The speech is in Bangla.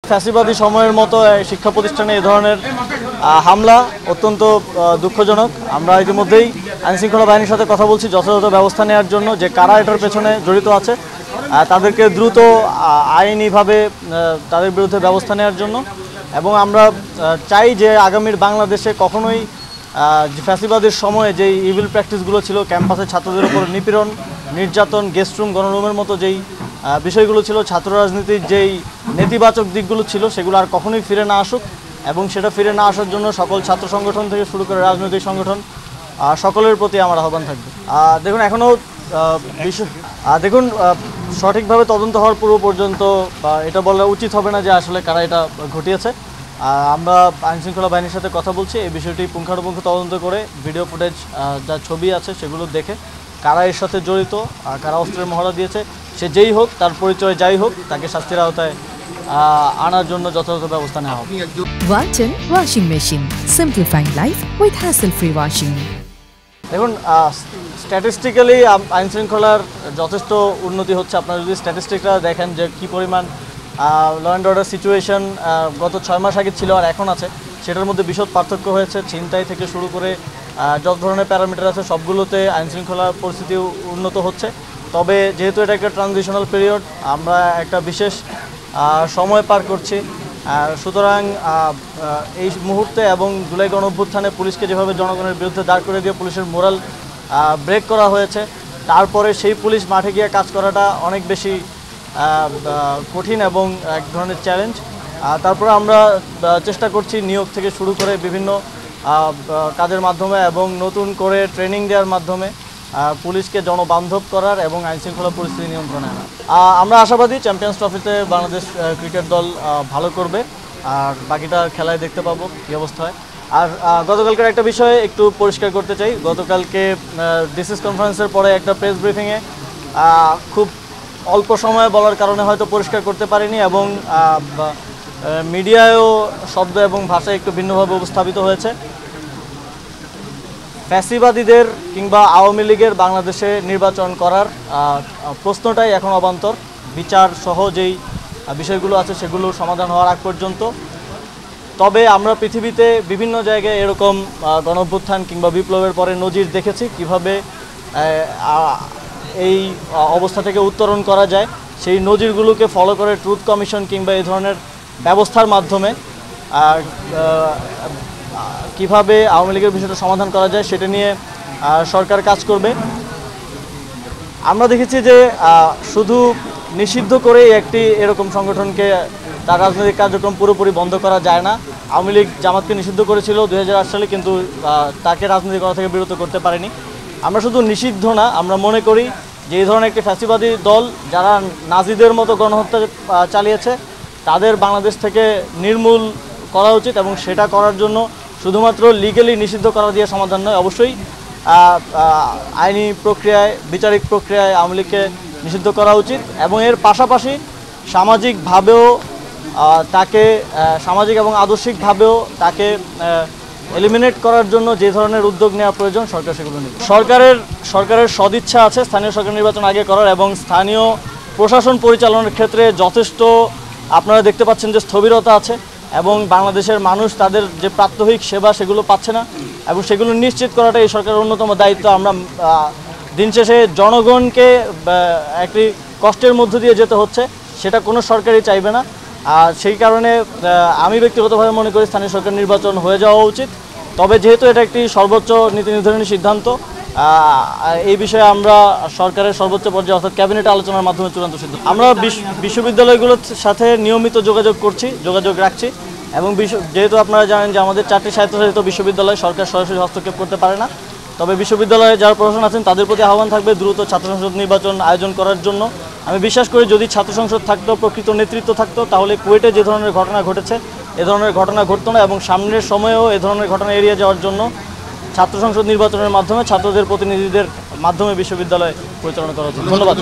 ফ্যাসিবাদী সময়ের মতো শিক্ষা প্রতিষ্ঠানে এই ধরনের হামলা অত্যন্ত দুঃখজনক। আমরা ইতিমধ্যেই আইনশৃঙ্খলা বাহিনীর সাথে কথা বলছি যথাযথ ব্যবস্থা নেওয়ার জন্য, যে কারা এটার পেছনে জড়িত আছে তাদেরকে দ্রুত আইনিভাবে তাদের বিরুদ্ধে ব্যবস্থা নেওয়ার জন্য। এবং আমরা চাই যে আগামীর বাংলাদেশে কখনোই ফ্যাসিবাদের সময়ে যেই ইভিল প্র্যাকটিসগুলো ছিল, ক্যাম্পাসে ছাত্রদের উপর নিপীড়ন, নির্যাতন, গেস্ট রুম, গণরুমের মতো যেই বিষয়গুলো ছিল, ছাত্র রাজনীতির যেই নেতিবাচক দিকগুলো ছিল, সেগুলো আর কখনোই ফিরে না আসুক। এবং সেটা ফিরে না আসার জন্য সকল ছাত্র সংগঠন থেকে শুরু করে রাজনৈতিক সংগঠন সকলের প্রতি আমার আহ্বান থাকবে। দেখুন, এখনও দেখুন সঠিকভাবে তদন্ত হওয়ার পূর্ব পর্যন্ত এটা বলা উচিত হবে না যে আসলে কারা এটা ঘটিয়েছে। আমরা আইনশৃঙ্খলা বাহিনীর সাথে কথা বলছি এই বিষয়টি পুঙ্খানুপুঙ্খ তদন্ত করে ভিডিও ফুটেজ যা ছবি আছে সেগুলো দেখে কারা এর সাথে জড়িত, কারা অস্ত্রের মহড়া দিয়েছে, সে যেই হোক, তার পরিচয় যাই হোক, তাকে শাস্তির আওতায় আনার জন্য যথাযথ ব্যবস্থা নেওয়া হবে। Walton Washing Machine, simplifying life with hassle-free washing. দেখুন, স্ট্যাটিস্টিক্যালি আইনশৃঙ্খলার যথেষ্ট উন্নতি হচ্ছে। আপনারা যদি স্ট্যাটিস্টিকটা দেখেন যে কী পরিমাণ ল অ্যান্ড অর্ডার সিচুয়েশন গত 6 মাস আগে ছিল আর এখন আছে, সেটার মধ্যে বিশদ পার্থক্য হয়েছে। ছিনতাই থেকে শুরু করে যত ধরনের প্যারামিটার আছে সবগুলোতে আইনশৃঙ্খলার পরিস্থিতি উন্নত হচ্ছে। তবে যেহেতু এটা একটা ট্রানজিশনাল পিরিয়ড, আমরা একটা বিশেষ সময় পার করছি, সুতরাং এই মুহূর্তে এবং জুলাই গণঅভ্যুত্থানে পুলিশকে যেভাবে জনগণের বিরুদ্ধে দাঁড় করে দিয়ে পুলিশের মোরাল ব্রেক করা হয়েছে, তারপরে সেই পুলিশ মাঠে গিয়ে কাজ করাটা অনেক বেশি কঠিন এবং এক ধরনের চ্যালেঞ্জ। তারপরে আমরা চেষ্টা করছি নিয়োগ থেকে শুরু করে বিভিন্ন কাজের মাধ্যমে এবং নতুন করে ট্রেনিং দেওয়ার মাধ্যমে পুলিশকে জনবান্ধব করার এবং আইনশৃঙ্খলা পরিস্থিতি নিয়ন্ত্রণে আনা। আমরা আশাবাদী চ্যাম্পিয়ন্স ট্রফিতে বাংলাদেশ ক্রিকেট দল ভালো করবে, আর বাকিটা খেলায় দেখতে পাবো কী অবস্থা হয়। আর গতকালকের একটা বিষয় একটু পরিষ্কার করতে চাই। গতকালকে ডিসিস কনফারেন্সের পরে একটা প্রেস ব্রিফিংয়ে খুব অল্প সময়ে বলার কারণে হয়তো পরিষ্কার করতে পারিনি এবং মিডিয়ায়ও শব্দ এবং ভাষা একটু ভিন্নভাবে উপস্থাপিত হয়েছে। ফ্যাসিবাদীদের কিংবা আওয়ামী লীগের বাংলাদেশে নির্বাচন করার প্রশ্নটাই এখন অবান্তর। বিচার সহ যেই বিষয়গুলো আছে সেগুলো সমাধান হওয়ার আগ পর্যন্ত। তবে আমরা পৃথিবীতে বিভিন্ন জায়গায় এরকম গণঅভ্যুত্থান কিংবা বিপ্লবের পরে নজির দেখেছি কিভাবে এই অবস্থা থেকে উত্তরণ করা যায়। সেই নজিরগুলোকে ফলো করে ট্রুথ কমিশন কিংবা এই ধরনের ব্যবস্থার মাধ্যমে কিভাবে আওয়ামী লীগের বিষয়টা সমাধান করা যায় সেটা নিয়ে সরকার কাজ করবে। আমরা দেখেছি যে শুধু নিষিদ্ধ করে একটি এরকম সংগঠনকে তার রাজনৈতিক কার্যক্রম পুরোপুরি বন্ধ করা যায় না। আওয়ামী লীগ জামাতকে নিষিদ্ধ করেছিল 2008 সালে, কিন্তু তাকে রাজনীতি করা থেকে বিরত করতে পারেনি। আমরা শুধু নিষিদ্ধ না, আমরা মনে করি যে এই ধরনের একটি ফ্যাসিবাদী দল যারা নাজিদের মতো গণহত্যা চালিয়েছে তাদের বাংলাদেশ থেকে নির্মূল করা উচিত এবং সেটা করার জন্য শুধুমাত্র লিগ্যালি নিষিদ্ধ করা দিয়ে সমাধান নয়, অবশ্যই আইনি প্রক্রিয়ায়, বিচারিক প্রক্রিয়ায় আওয়ামী লীগকে নিষিদ্ধ করা উচিত এবং এর পাশাপাশি সামাজিকভাবেও তাকে সামাজিক এবং আদর্শিকভাবেও তাকে এলিমিনেট করার জন্য যে ধরনের উদ্যোগ নেওয়া প্রয়োজন সরকার সেগুলো নেবে। সরকারের সদিচ্ছা আছে স্থানীয় সরকার নির্বাচন আগে করার এবং স্থানীয় প্রশাসন পরিচালনার ক্ষেত্রে যথেষ্ট আপনারা দেখতে পাচ্ছেন যে স্থবিরতা আছে এবং বাংলাদেশের মানুষ তাদের যে প্রাত্যহিক সেবা সেগুলো পাচ্ছে না এবং সেগুলো নিশ্চিত করাটা এই সরকারের অন্যতম দায়িত্ব। আমরা দিন শেষে জনগণকে একটি কষ্টের মধ্য দিয়ে যেতে হচ্ছে, সেটা কোনো সরকারই চাইবে না। আর সেই কারণে আমি ব্যক্তিগতভাবে মনে করি স্থানীয় সরকার নির্বাচন হয়ে যাওয়া উচিত। তবে যেহেতু এটা একটি সর্বোচ্চ নীতি নির্ধারণী সিদ্ধান্ত, এই বিষয়ে আমরা সরকারের সর্বোচ্চ পর্যায়ে অর্থাৎ ক্যাবিনেট আলোচনার মাধ্যমে চূড়ান্ত সিদ্ধান্ত। আমরা বিশ্ববিদ্যালয়গুলোর সাথে নিয়মিত যোগাযোগ রাখছি এবং যেহেতু আপনারা জানেন যে আমাদের 4টি স্বায়ত্তশাসিত বিশ্ববিদ্যালয়, সরকার সরাসরি হস্তক্ষেপ করতে পারে না। তবে বিশ্ববিদ্যালয়ে যারা প্রশাসন আছেন তাদের প্রতি আহ্বান থাকবে দ্রুত ছাত্র সংসদ নির্বাচন আয়োজন করার জন্য। আমি বিশ্বাস করি যদি ছাত্র সংসদ থাকতো, প্রকৃত নেতৃত্ব থাকতো, তাহলে কুয়েটে যে ধরনের ঘটনা ঘটেছে এ ধরনের ঘটনা ঘটতো না এবং সামনের সময়েও এ ধরনের ঘটনা এড়িয়ে যাওয়ার জন্য ছাত্র সংসদ নির্বাচনের মাধ্যমে ছাত্রদের প্রতিনিধিদের মাধ্যমে বিশ্ববিদ্যালয় পরিচালনা করা উচিত। ধন্যবাদ।